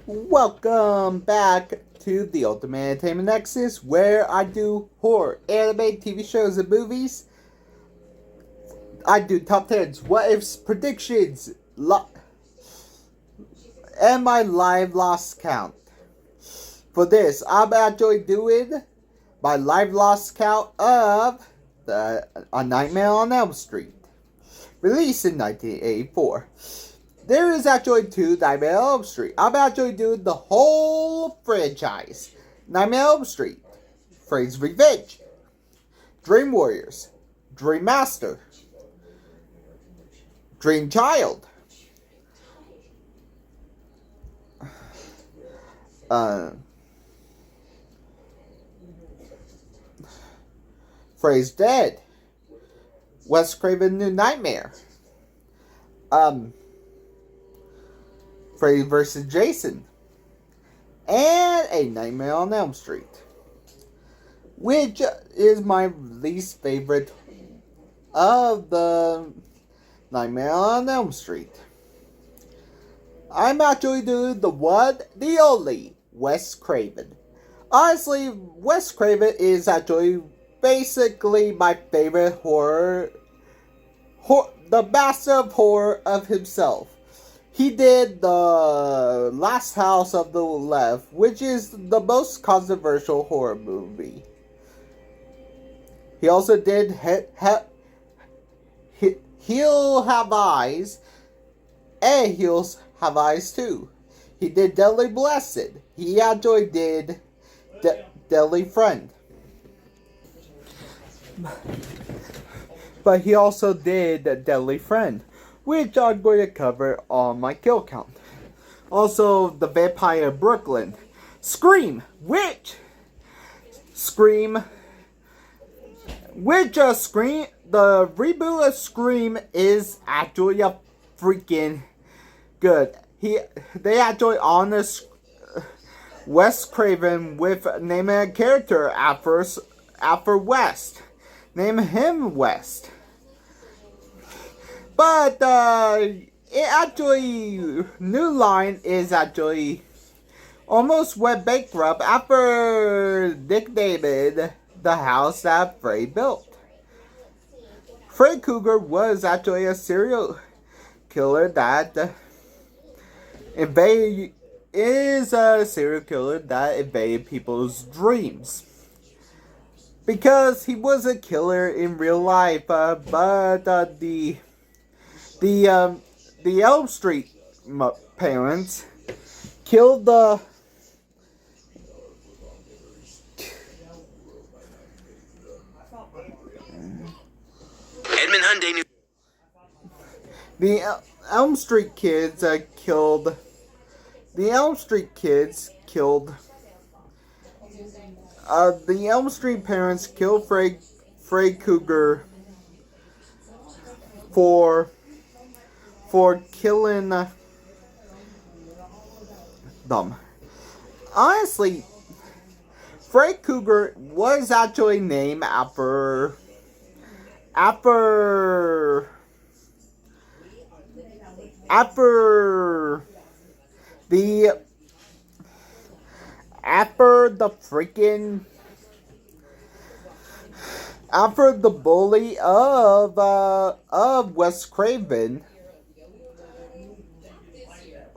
Welcome back to the Ultimate Entertainment Nexus, where I do horror, anime, TV shows, and movies. I do top 10s, what ifs, predictions, and my live loss count. For this, I'm actually doing my live loss count of A Nightmare on Elm Street, released in 1984. There is actually two Nightmare on Elm Street. I'm actually doing the whole franchise. Nightmare on Elm Street, Freddy's Revenge, Dream Warriors, Dream Master, Dream Child, Freddy's Dead, Wes Craven New Nightmare, Freddy vs. Jason, and A Nightmare on Elm Street, which is my least favorite of the Nightmare on Elm Street. I'm actually doing the one, the only, Wes Craven. Honestly, Wes Craven is actually basically my favorite horror, the master of horror of himself. He did the Last House of the Left, which is the most controversial horror movie. He also did He'll Have Eyes, and He'll Have Eyes too. He did Deadly Blessed. He actually did Deadly Friend. But he also did Deadly Friend, which I'm going to cover on my kill count. Also, The Vampire Brooklyn, Scream, the reboot of Scream is actually a freaking good. They actually honor Wes Craven with naming a character after West. Name him West. But New Line is actually almost went bankrupt after Nick named the house that Freddy built. Freddy Krueger was actually a serial killer that invaded people's dreams. Because he was a killer in real life, but the Elm Street parents killed the Edmund Hyundai. The Elm Street kids killed. The Elm Street kids killed. The Elm Street parents killed Freddy Krueger for killing them. Honestly, Freddy Krueger was actually named after the bully of Wes Craven.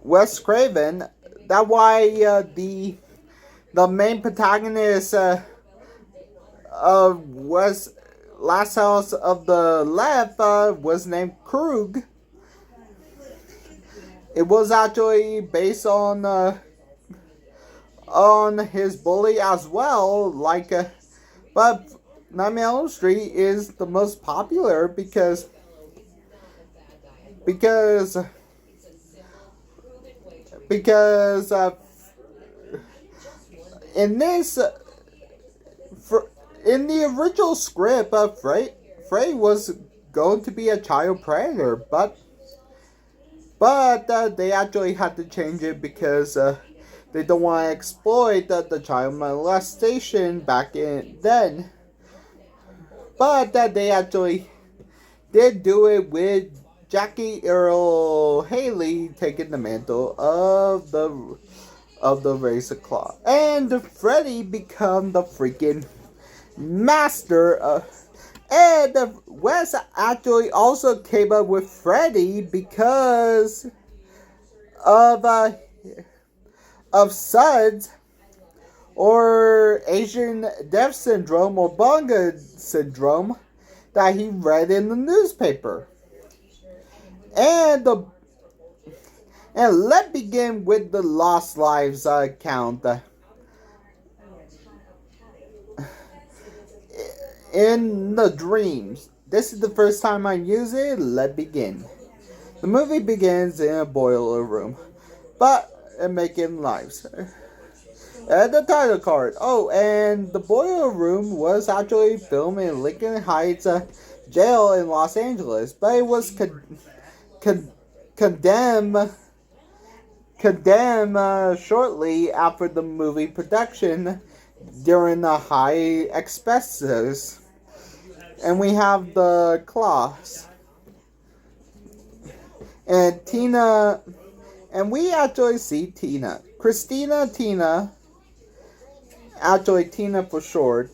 That's why the main protagonist of Last House of the Left was named Krueger. It was actually based on his bully as well. But Nightmare on Elm Street is the most popular because in the original script, Freddy was going to be a child predator, but they actually had to change it because they don't want to exploit the child molestation back in then. but that they actually did do it with Jackie Earl Haley taking the mantle of the Razor Claw, and Freddy become the freaking master of. And Wes actually also came up with Freddy because of SUDS, or Asian Death Syndrome, or Bunga Syndrome, that he read in the newspaper. And let's begin with the Lost Lives count. In the dreams. This is the first time I use it. Let's begin. The movie begins in a boiler room, but making lives. And the title card. Oh, and the boiler room was actually filmed in Lincoln Heights jail in Los Angeles, but it was condemned shortly after the movie production during the high expenses. And we have the claws. And Tina, and we actually see Tina. Tina, actually Tina for short,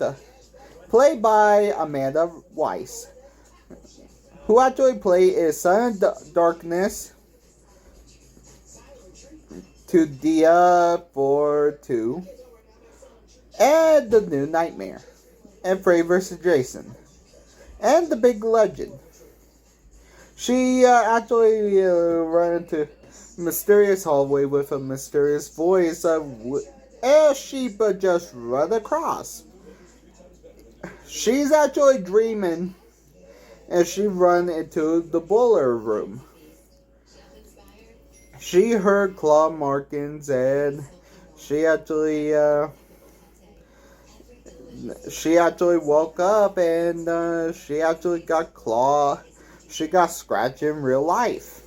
played by Amanda Weiss, who actually played Son of Darkness to Dia for 2, and The New Nightmare, and Freddy vs. Jason, and The Big Legend. She actually ran into a mysterious hallway with a mysterious voice as she just run across. She's actually dreaming as she run into the boiler room. She heard claw markings, and she actually woke up, and she actually got claw. She got scratched in real life.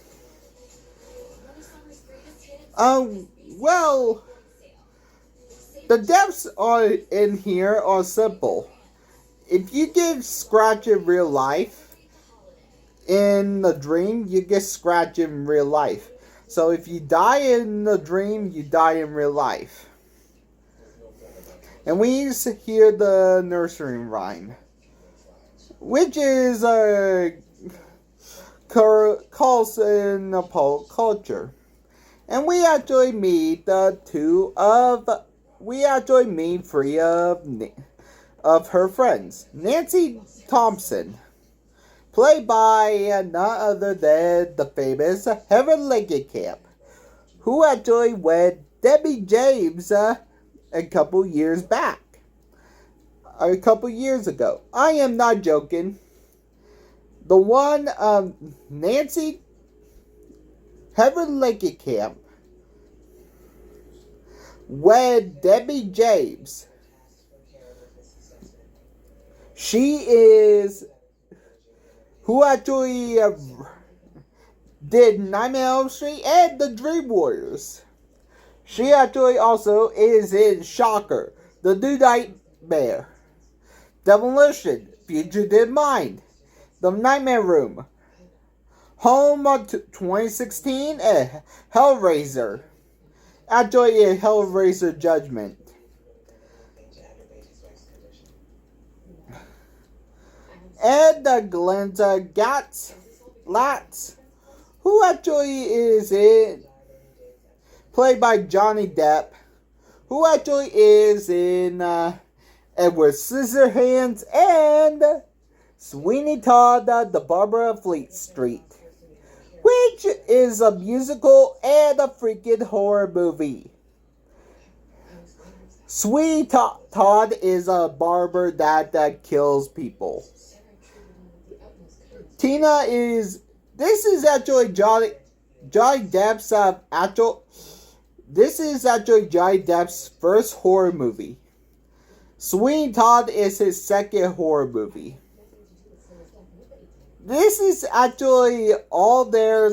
Well, the deaths in here are simple. If you get scratched in real life, in the dream, you get scratched in real life. So if you die in the dream, you die in real life. And we used to hear the nursery rhyme, which is calls in the pop culture. And we actually meet three of her friends. Nancy Thompson, played by none other than the famous Heather Langenkamp, who actually wed Debbie James a couple years ago. I am not joking. The one, Nancy Heather Langenkamp wed Debbie James. She is who actually did Nightmare on Elm Street and The Dream Warriors. She actually also is in Shocker, The New Nightmare, Demolition, Fugitive Mind, The Nightmare Room, Home of 2016, and Hellraiser. Actually, in Hellraiser Judgment. And Glenda Latz, who actually is in, played by Johnny Depp, who actually is in Edward Scissorhands and Sweeney Todd, the Barber of Fleet Street, which is a musical and a freaking horror movie. Sweeney Todd is a barber that kills people. Tina is. This is actually Johnny Depp's This is actually Johnny Depp's first horror movie. Sweeney Todd is his second horror movie. This is actually all their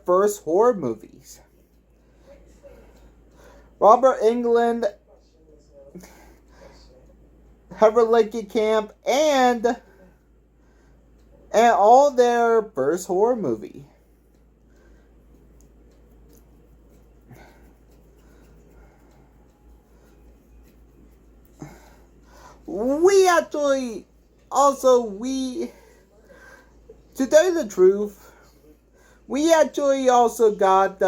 first horror movies. Robert Englund Heather Lincoln Camp, and all their first horror movie. We actually to tell you the truth, we actually also got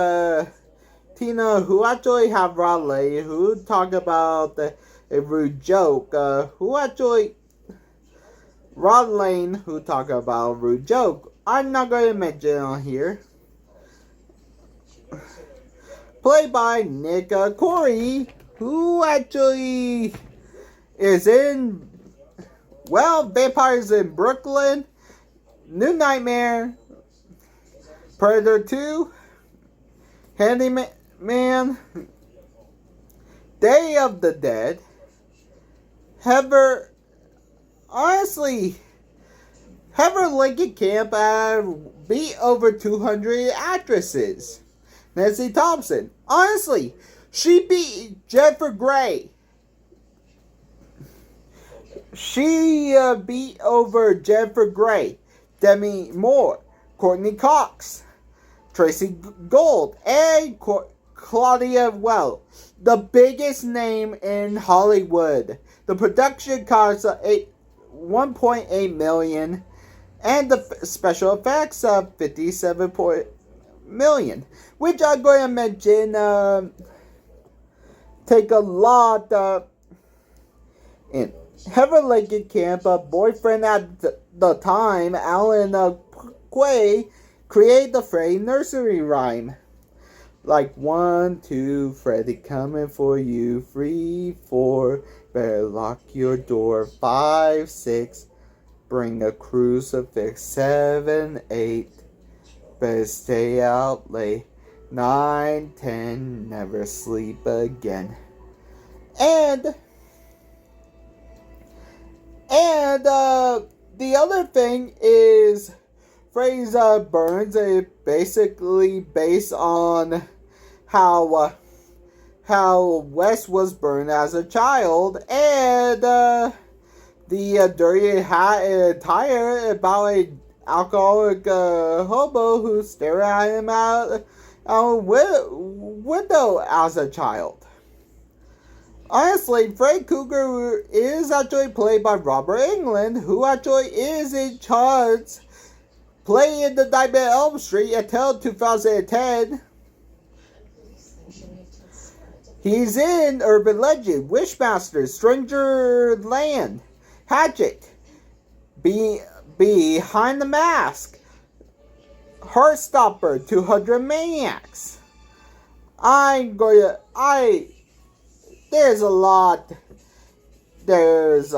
Tina, who actually have Raleigh, who talk about a rude joke, Rod Lane, who talk about a rude joke. I'm not going to mention it on here. Played by Nick Corey, who actually is in, Vampires in Brooklyn, New Nightmare, Predator 2, Handyman, Day of the Dead, Heather Lincoln Camp beat over 200 actresses. Nancy Thompson, honestly, she beat Jennifer Grey. She beat over Jennifer Grey, Demi Moore, Courtney Cox, Tracy Gold, and Claudia Well, the biggest name in Hollywood. The production cost $1.8 million, and the special effects of $57 million, which I'm going to mention take a lot in. Heather Lincoln Camp, boyfriend at the time, Alan Quay, created the Freddy nursery rhyme. Like 1, 2, Freddy coming for you. 3, 4, better lock your door. 5, 6, bring a crucifix. 7, 8, better stay out late. 9, 10, never sleep again. And the other thing is Freddy's burns are basically based on how Wes was burned as a child, and the dirty hat and attire about an alcoholic hobo who stared at him out a window as a child. Honestly, Freddy Krueger is actually played by Robert Englund, who actually is in charge playing the Nightmare on Elm Street until 2010. He's in Urban Legend, Wishmaster, Stranger Land, Hatchet, Behind the Mask, Heartstopper, 200 Maniacs. There's a lot. There's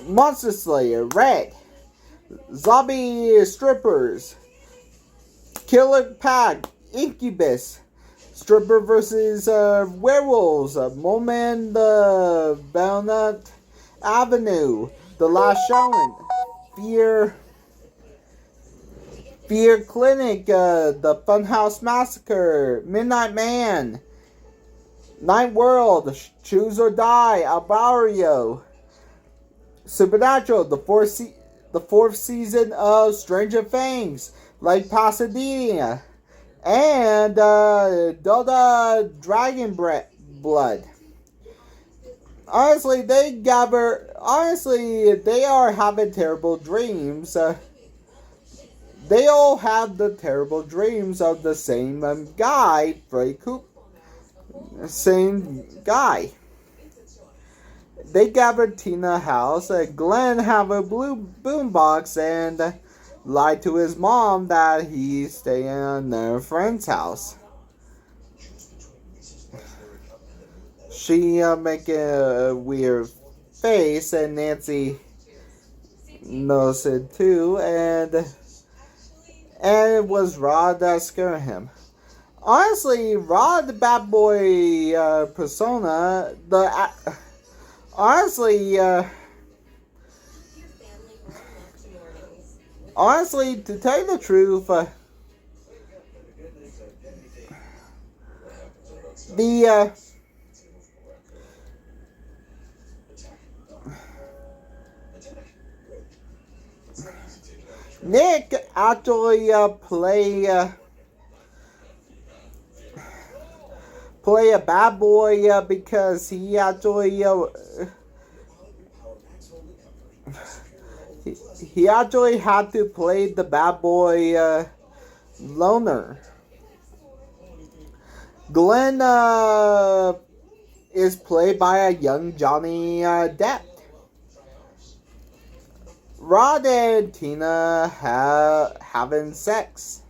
Monster Slayer, Red, Zombie Strippers, Killer Pack, Incubus, Stripper vs. Werewolves, Moment, Belnut Avenue, The Last Shaman, Fear Clinic, The Funhouse Massacre, Midnight Man, Night World, Choose or Die, Alvario, Supernatural, the fourth season of Stranger Things, like Pasadena, and Delta Dragon Blood. Honestly, they are having terrible dreams. They all have the terrible dreams of the same guy, Freddy Krueger. Same guy. They gathered Tina's house. Glenn have a blue boombox and lied to his mom that he's staying at their friend's house. She making a weird face, and Nancy knows it too, and it was Rod that scared him. Honestly, Rod, the bad boy persona, honestly, to tell you the truth, Nick actually play a bad boy because he actually he actually had to play the bad boy loner. Glenn is played by a young Johnny Depp. Rod and Tina having sex.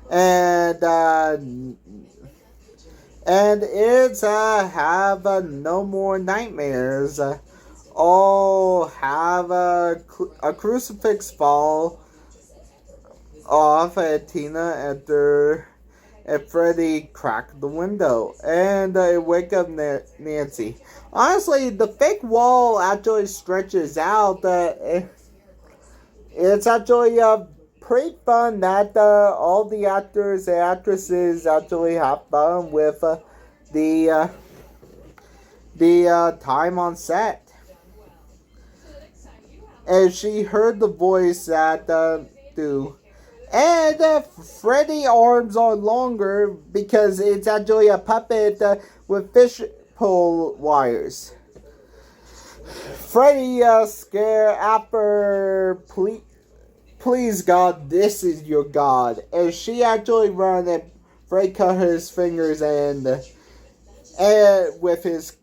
And it's have no more nightmares. All have a crucifix fall off at Tina after Freddy cracked the window and wake up Nancy. Honestly, the fake wall actually stretches out. It's actually pretty fun that all the actors and actresses actually have fun with the time on set. And she heard the voice that do. And Freddy arms are longer because it's actually a puppet with fish pole wires. Freddy scare after please God, this is your God. And she actually run and Freddy cut his fingers and with his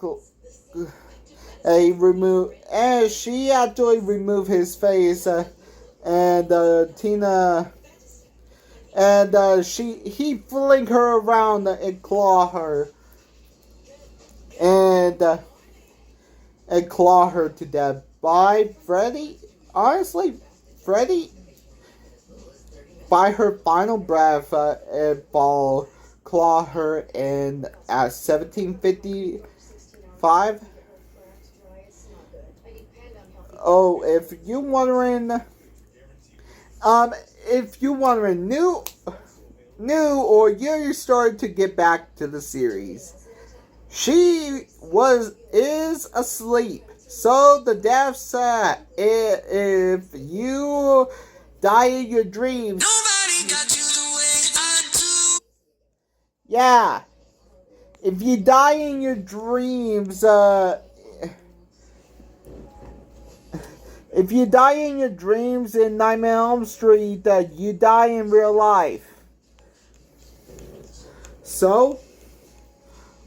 and she actually removed his face and Tina and he fling her around and claw her and claw her to death by Freddy. Honestly, Freddy by her final breath and fall claw her in at 1755. Oh, if you're wondering, new or you're starting to get back to the series, she is asleep. So the deaths, if you die in your dreams, Nobody got you the way I do. yeah, if you die in your dreams, if you die in your dreams in Nightmare on Elm Street, you die in real life. So,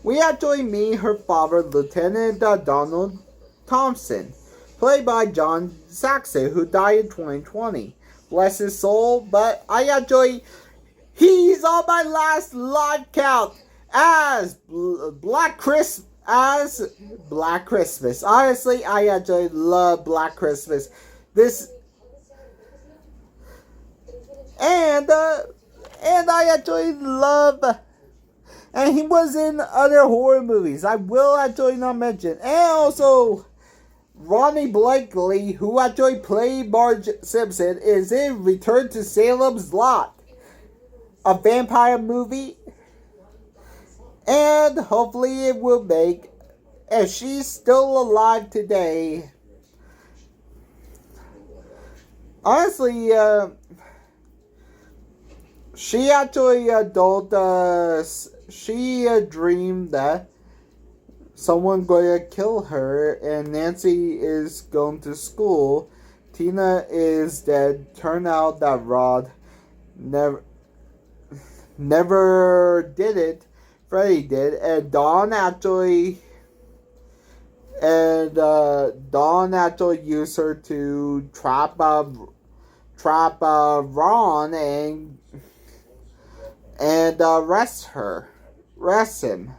we actually meet her father, Lieutenant Donald Thompson, played by John Saxon, who died in 2020. Bless his soul, but he's on my last live count as Black Christmas. Honestly, I actually love Black Christmas. And I actually love. And he was in other horror movies. I will actually not mention. And also, Ronnie Blakely, who actually played Marge Simpson, is in Return to Salem's Lot, a vampire movie. And hopefully it will make, and she's still alive today. Honestly, she actually she dreamed that someone going to kill her, and Nancy is going to school. Tina is dead. Turned out that Rod never did it. Freddy did, and Dawn actually used her to trap Ron and arrest him.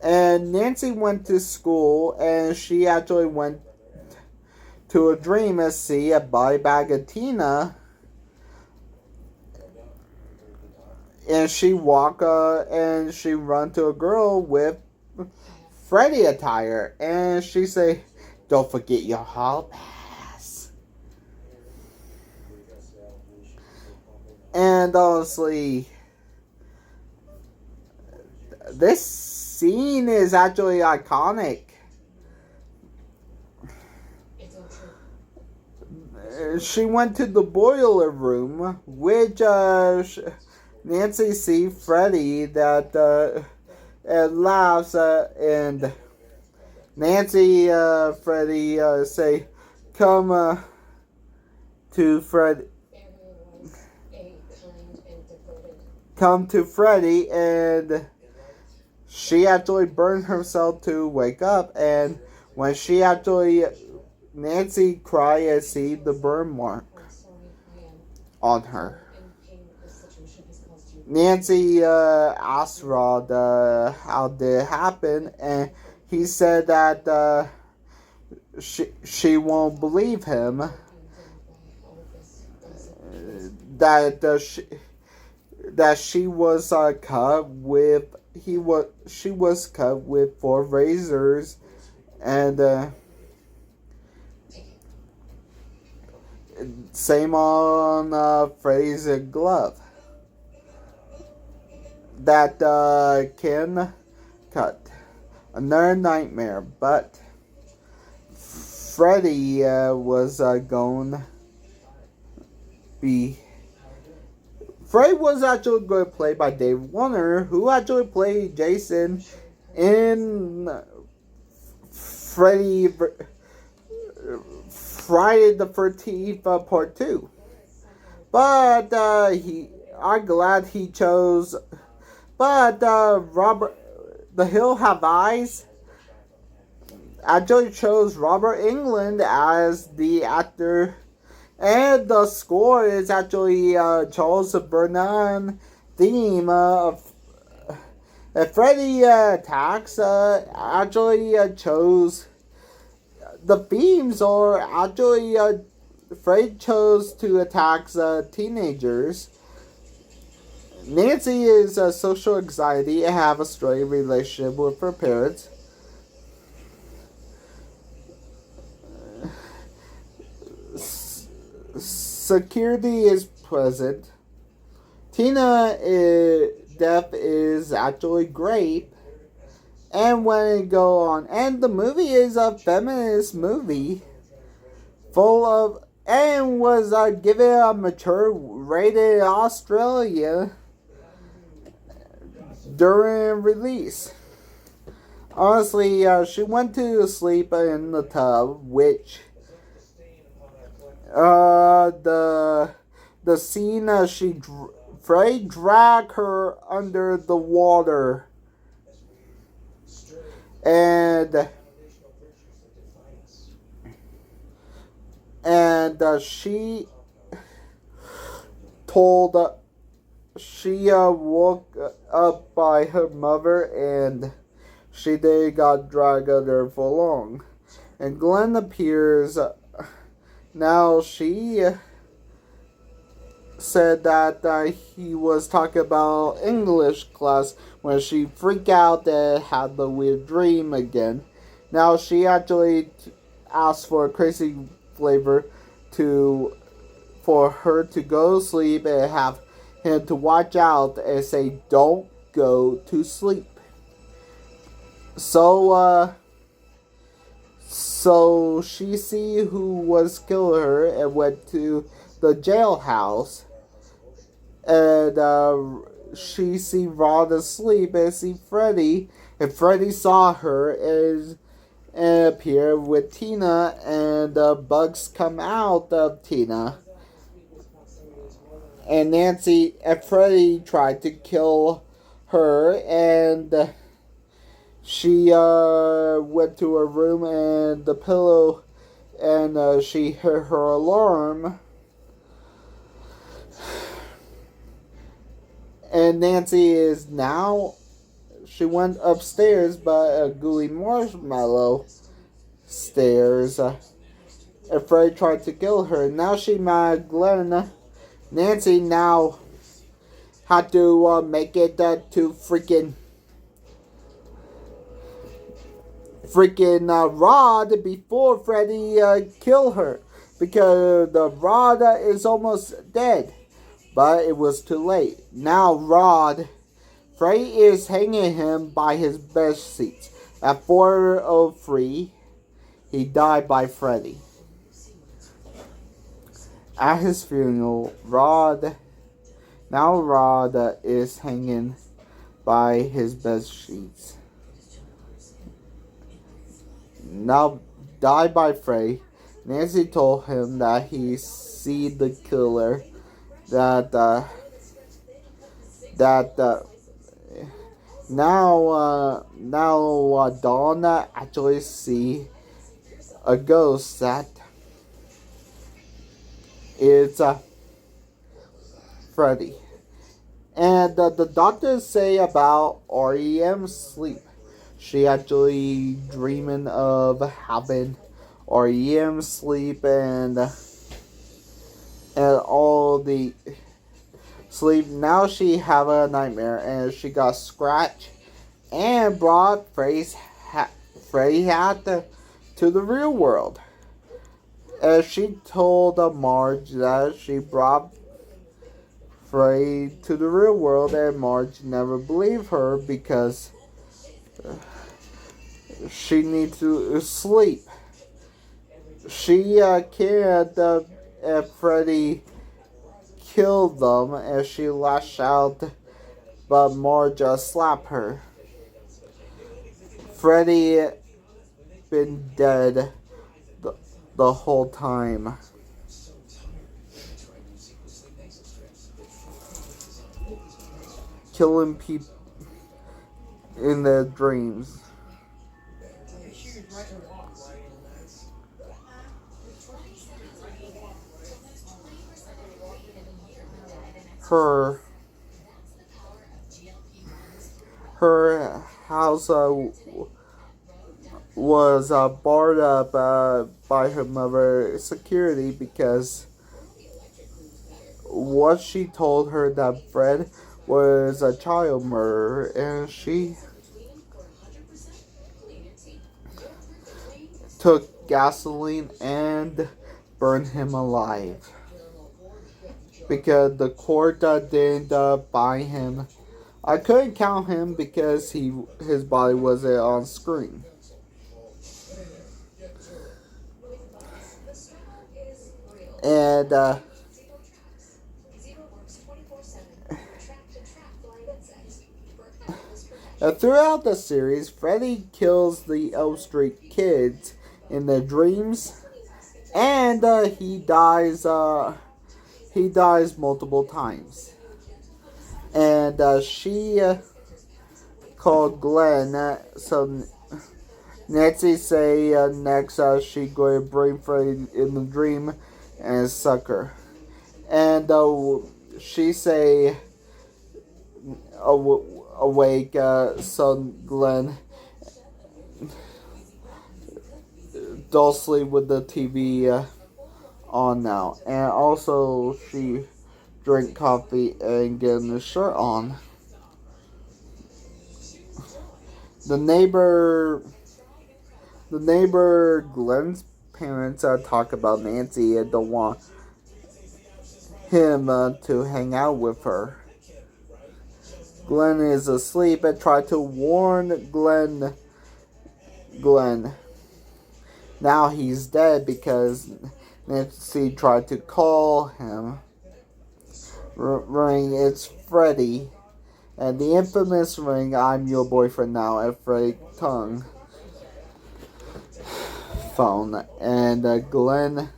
And Nancy went to school, and she actually went to a dream to see a body bag of Tina. And she run to a girl with Freddy attire, and she say, "Don't forget your hall pass." And honestly, this scene is actually iconic. she went to the boiler room, which Nancy see Freddy that and laughs and Nancy Freddy say, "Come to Fred." Come to Freddy, and she actually burned herself to wake up. And when she actually, Nancy cry and see the burn mark on her. Nancy asked Rod how did it happen, and he said that she won't believe him. That she was cut with she was cut with 4 razors, and same on Freddy's glove that can cut. Another nightmare, but Freddy was going to be. Freddy was actually going to play by Dave Warner, who actually played Jason in Friday the 13th Part 2. But I'm glad he chose. But Robert, The Hill Have Eyes actually chose Robert Englund as the actor. And the score is actually Charles Burnham theme of Freddy Attacks actually chose the themes, or actually Freddy chose to attack teenagers. Nancy is social anxiety and have a strained relationship with her parents. Security is present. Tina's death is actually great. And when it go on, and the movie is a feminist movie, full of, and was given a mature rated in Australia during release. Honestly, she went to sleep in the tub, which the scene Freddy dragged her under the water, and she told she woke up by her mother, and she got dragged under for long. And Glenn appears. Now she said that he was talking about English class when she freaked out and had the weird dream again. Now she actually asked for a crazy flavor for her to go to sleep and have him to watch out and say, "Don't go to sleep." So she see who was killing her and went to the jailhouse. And she see Rod asleep and see Freddy. And Freddy saw her and appear with Tina, and bugs come out of Tina. And Nancy and Freddy tried to kill her, and she went to her room and the pillow, and she heard her alarm. And Nancy is now, she went upstairs by a gooey marshmallow stairs. And Freddy tried to kill her. Now she mad Glenn. Nancy now had to make it to freaking Rod before Freddy kill her, because the Rod is almost dead, but it was too late. Now Freddy is hanging him by his bed sheets. At 4:03, he died by Freddy. At his funeral, Rod is hanging by his bed sheets. Now died by Freddy. Nancy told him that he see the killer. That now Donna actually see a ghost that is Freddy. And the doctors say about REM's sleep. She actually dreaming of having REM sleep and all the sleep. Now she have a nightmare and she got scratched and brought Freddy hat to the real world. And she told Marge that she brought Freddy to the real world, and Marge never believed her because she needs to sleep. She cared if Freddy killed them, and she lashed out, but Marge slapped her. Freddy been dead the whole time. Killing people in their dreams. Her house was barred up by her mother's security because what she told her that Fred was a child murderer, and she took gasoline and burned him alive because the court didn't buy him. I couldn't count him because his body wasn't on screen. And throughout the series, Freddy kills the Elm Street kids in their dreams, and he dies multiple times. And she called Glenn, so Nancy say next she going to bring Freddy in the dream and suck her. And she say awake, so Glenn don't sleep with the TV on now. And also she drink coffee and getting the shirt on. The neighbor Glenn's parents talk about Nancy and don't want him to hang out with her. Glenn is asleep and tried to warn Glenn. Now he's dead because Nancy tried to call him. Ring, it's Freddy. And the infamous ring, I'm your boyfriend now, at Freddy tongue phone. And Glenn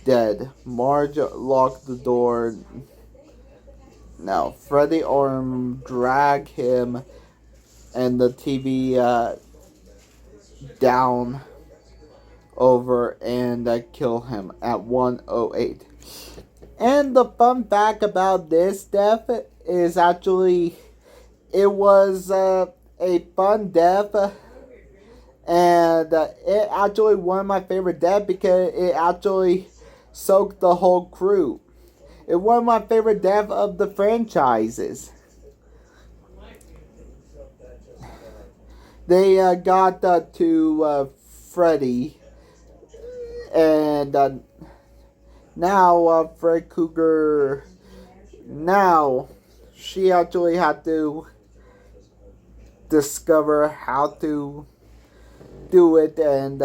dead. Marge locked the door. Now Freddy arm drag him and the TV down over and kill him at 1:08. And the fun fact about this death is actually it was a fun death, and it actually one of my favorite deaths because it actually soaked the whole crew. It's one of my favorite deaths of the franchises. They got to Freddy, and now Fred Krueger. Now she actually had to discover how to do it, and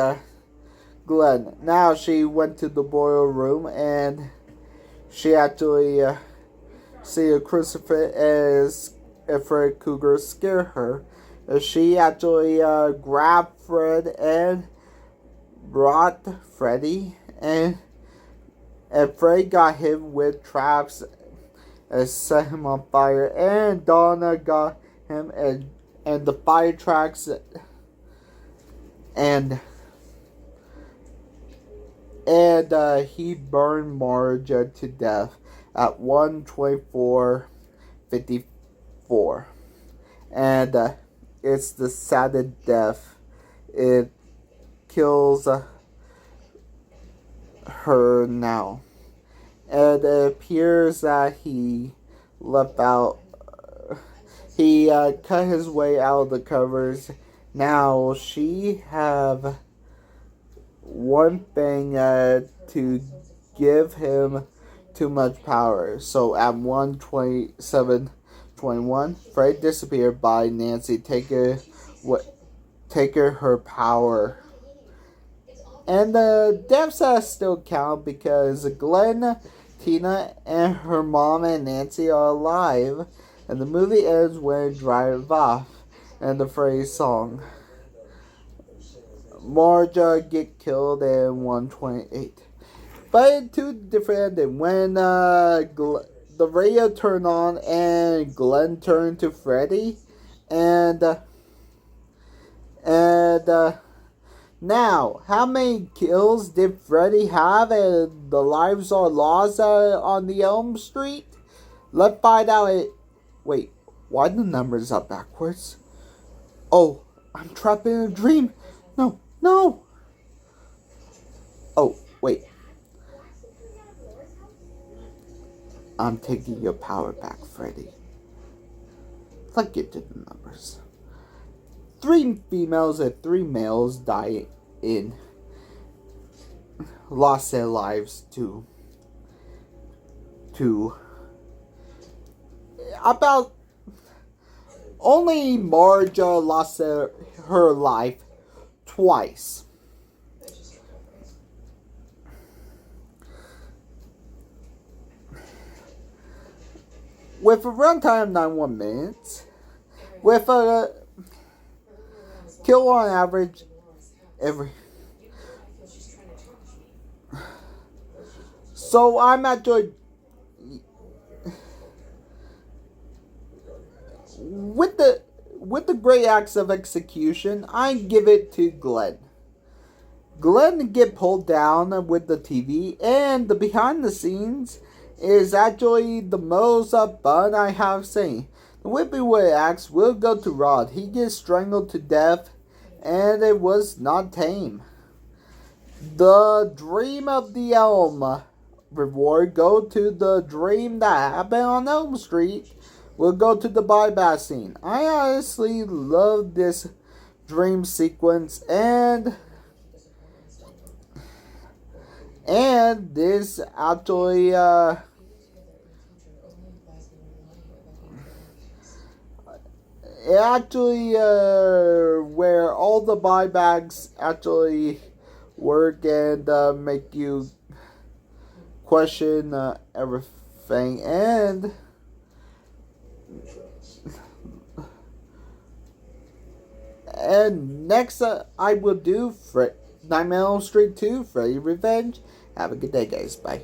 Glenn. Now she went to the boiler room and she actually see a crucifix as Freddy Krueger scared her. She actually grabbed Fred and brought Freddy, and Freddy got hit with traps and set him on fire, and Donna got him and the fire tracks and he burned Marge to death at 1:24:54, and it's the saddest death. It kills her now, and it appears that he left out. He cut his way out of the covers. Now she have one thing to give him too much power. So at 1:27:21, Freddy disappeared by Nancy taking her power. And the deaths still count because Glenn, Tina, and her mom and Nancy are alive. And the movie ends when it drives off. And the Freddy song. Marge get killed in 1:28. But in two different endings. When the radio turned on and Glenn turned to Freddy. And now, how many kills did Freddy have and the lives are lost on the Elm Street? Let's find out. Wait, why the numbers are backwards? Oh, I'm trapped in a dream. No. Oh, wait. I'm taking your power back, Freddy. Let's get to the numbers. 3 females and 3 males lost their lives to about only Marge lost her life twice. With a runtime of 91 minutes, with a kill on average every. So I'm actually with the great acts of execution, I give it to Glenn. Glenn get pulled down with the TV, and the behind the scenes is actually the most fun I have seen. The whippy way acts will go to Rod. He gets strangled to death, and it was not tame. The Dream of the Elm reward go to the dream that happened on Elm Street. Will go to the buyback scene. I honestly love this dream sequence, and this actually where all the buybacks actually work and make you question everything. And next I will do Nightmare on Elm Street 2, Freddy Revenge. Have a good day, guys. Bye.